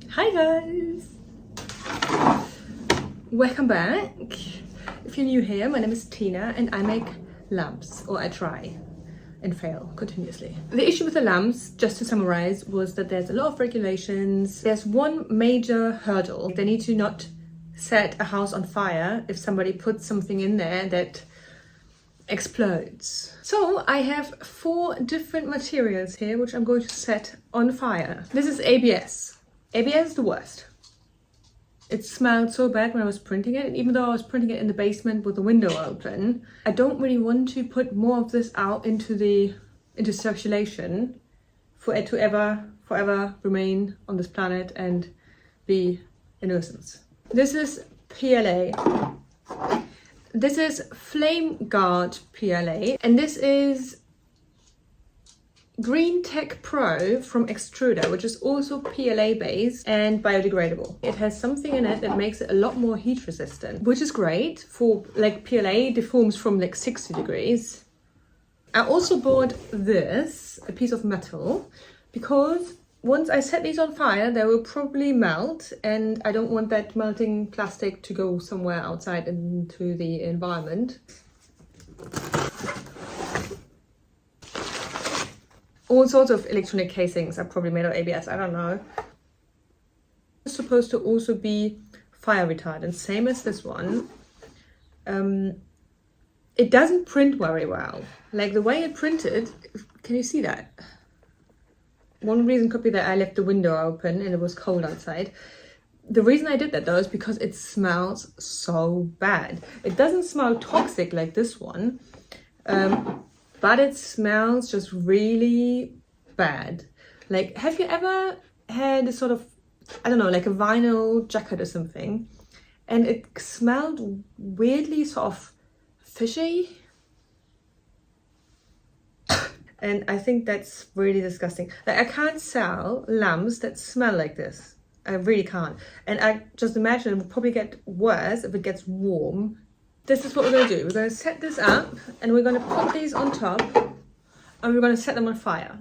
Hi guys! Welcome back. If you're new here, my name is Tina and I make lamps, or I try and fail continuously. The issue with the lamps, just to summarize, was that there's a lot of regulations. There's one major hurdle. They need to not set a house on fire if somebody puts something in there that explodes. So I have 4 different materials here which I'm going to set on fire. This is ABS. ABS is the worst. It smelled so bad when I was printing it, and even though I was printing it in the basement with the window open, I don't really want to put more of this out into circulation for it to forever remain on this planet and be a nuisance. This is PLA. This is Flame Guard PLA, and this is Green Tech Pro from Extruder, which is also PLA based and biodegradable. It has something in it that makes it a lot more heat resistant, which is great for, like, PLA deforms from like 60 degrees. I also bought this, a piece of metal, because once I set these on fire, they will probably melt, and I don't want that melting plastic to go somewhere outside into the environment. All sorts of electronic casings are probably made of ABS, I don't know. It's supposed to also be fire retardant, same as this one. It doesn't print very well. Like the way it printed, can you see that? One reason could be that I left the window open and it was cold outside. The reason I did that though is because it smells so bad. It doesn't smell toxic like this one. But it smells just really bad. Like, have you ever had a sort of, I don't know, like a vinyl jacket or something, and it smelled weirdly sort of fishy? And I think that's really disgusting. Like, I can't sell lamps that smell like this. I really can't. And I just imagine it will probably get worse if it gets warm. This is what we're going to do. We're going to set this up and we're going to put these on top and we're going to set them on fire.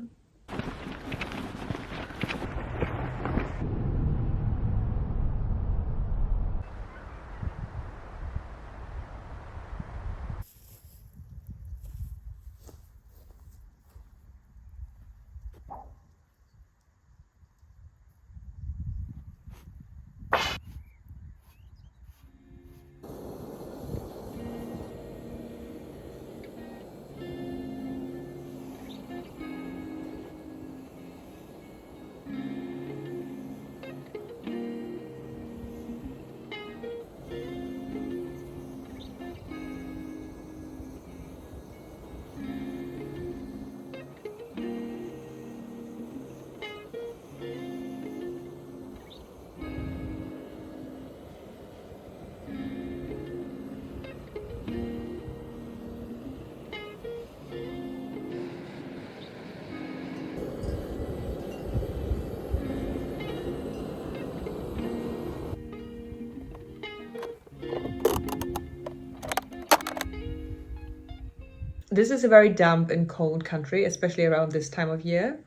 This is a very damp and cold country, especially around this time of year.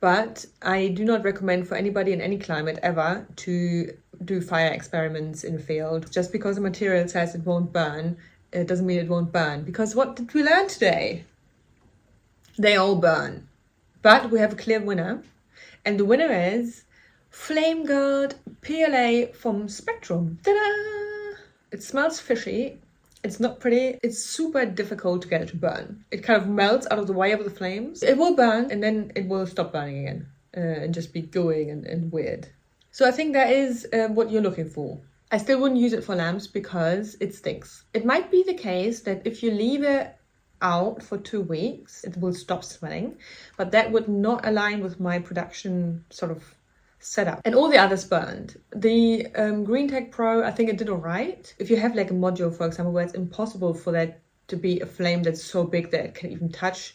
But I do not recommend for anybody in any climate ever to do fire experiments in the field. Just because the material says it won't burn, it doesn't mean it won't burn. Because what did we learn today? They all burn. But we have a clear winner. And the winner is Flame Guard PLA from Spectrum. Ta-da! It smells fishy. It's not pretty. It's super difficult to get it to burn. It kind of melts out of the way of the flames. It will burn and then it will stop burning again and just be gooey and weird. So I think that is what you're looking for. I still wouldn't use it for lamps because it stinks. It might be the case that if you leave it out for 2 weeks, it will stop smelling, but that would not align with my production sort of setup. And all the others burned. The Green Tech Pro, I think it did all right. If you have like a module, for example, where it's impossible for that to be a flame that's so big that it can even touch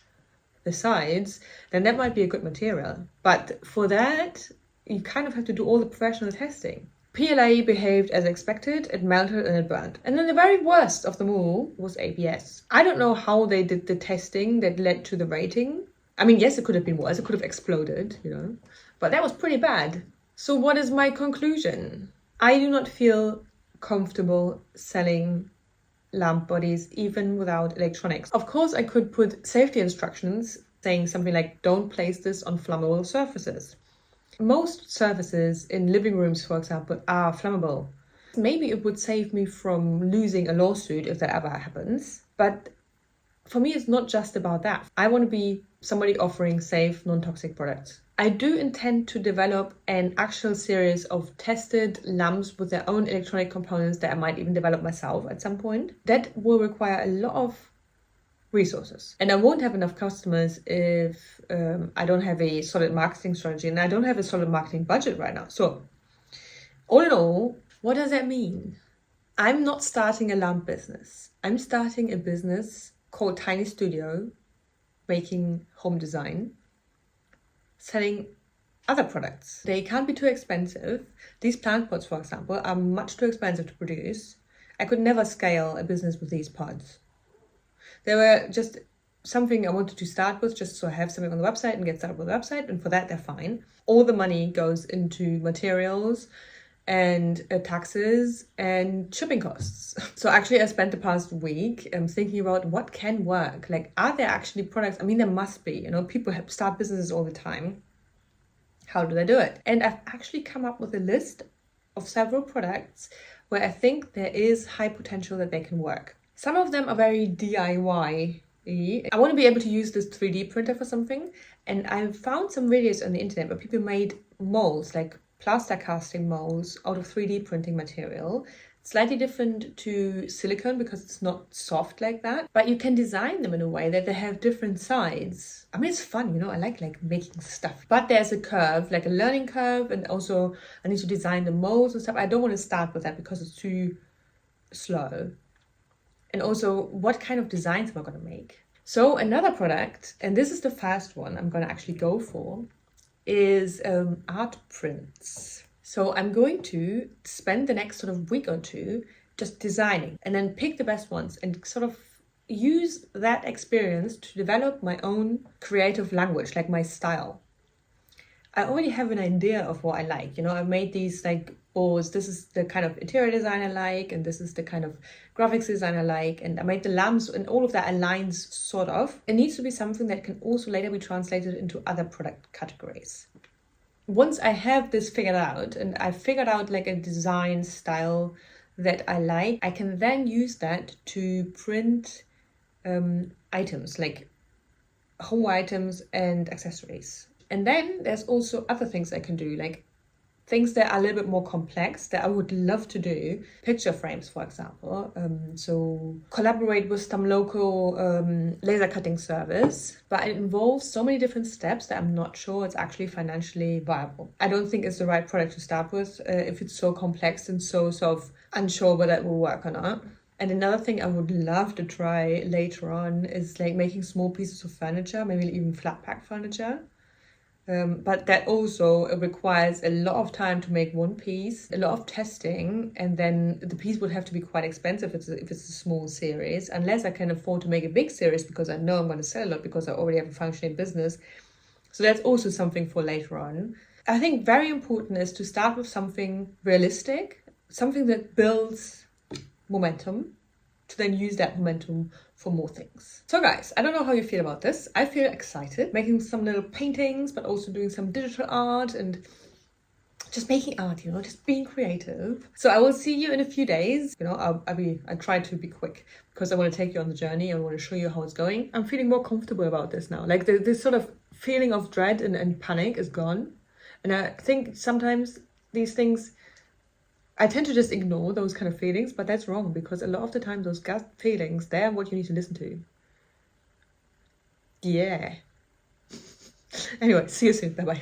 the sides, then that might be a good material. But for that, you kind of have to do all the professional testing. PLA behaved as expected, it melted and it burned. And then the very worst of them all was ABS. I don't know how they did the testing that led to the rating. I mean, yes, it could have been worse, it could have exploded, but that was pretty bad. So what is my conclusion? I do not feel comfortable selling lamp bodies even without electronics. Of course, I could put safety instructions saying something like, don't place this on flammable surfaces. Most surfaces in living rooms, for example, are flammable. Maybe it would save me from losing a lawsuit if that ever happens. But for me, it's not just about that. I want to be somebody offering safe, non-toxic products. I do intend to develop an actual series of tested lamps with their own electronic components that I might even develop myself at some point. That will require a lot of resources. And I won't have enough customers if I don't have a solid marketing strategy, and I don't have a solid marketing budget right now. So all in all, what does that mean? I'm not starting a lamp business. I'm starting a business called Tiny Studio, making home design, selling other products. They can't be too expensive. These plant pots, for example, are much too expensive to produce. I could never scale a business with these pods. They were just something I wanted to start with, just so I have something on the website and get started with the website, and for that they're fine. All the money goes into materials and taxes and shipping costs. So actually I spent the past week thinking about what can work. Like, are there actually products? I mean, there must be, people start businesses all the time. How do they do it? And I've actually come up with a list of several products where I think there is high potential that they can work. Some of them are very DIY. I want to be able to use this 3D printer for something. And I found some videos on the internet where people made molds, like plaster casting molds out of 3D printing material. Slightly different to silicone because it's not soft like that, but you can design them in a way that they have different sides. I mean, it's fun, I like making stuff, but there's a curve, like a learning curve, and also I need to design the molds and stuff. I don't want to start with that because it's too slow. And also, what kind of designs am I going to make? So another product, and this is the first one I'm going to actually go for, is art prints. So I'm going to spend the next sort of week or two just designing and then pick the best ones and sort of use that experience to develop my own creative language, like my style. I already have an idea of what I like. I've made these like boards. This is the kind of interior design I like, and this is the kind of graphics design I like. And I made the lamps, and all of that aligns sort of. It needs to be something that can also later be translated into other product categories. Once I have this figured out, and I figured out like a design style that I like, I can then use that to print items, like home items and accessories. And then there's also other things I can do, like things that are a little bit more complex that I would love to do. Picture frames, for example. So collaborate with some local laser cutting service, but it involves so many different steps that I'm not sure it's actually financially viable. I don't think it's the right product to start with if it's so complex and so sort of unsure whether it will work or not. And another thing I would love to try later on is like making small pieces of furniture, maybe even flat pack furniture. But that also requires a lot of time to make one piece, a lot of testing, and then the piece would have to be quite expensive if it's a small series, unless I can afford to make a big series because I know I'm going to sell a lot because I already have a functioning business. So that's also something for later on. I think very important is to start with something realistic, something that builds momentum, to then use that momentum for more things. So guys, I don't know how you feel about this. I feel excited making some little paintings, but also doing some digital art and just making art, just being creative. So I will see you in a few days. I try to be quick because I want to take you on the journey. I want to show you how it's going. I'm feeling more comfortable about this now. Like this sort of feeling of dread and panic is gone. And I think sometimes these things, I tend to just ignore those kind of feelings, but that's wrong because a lot of the time those gut feelings, they're what you need to listen to. Yeah. Anyway, see you soon. Bye-bye.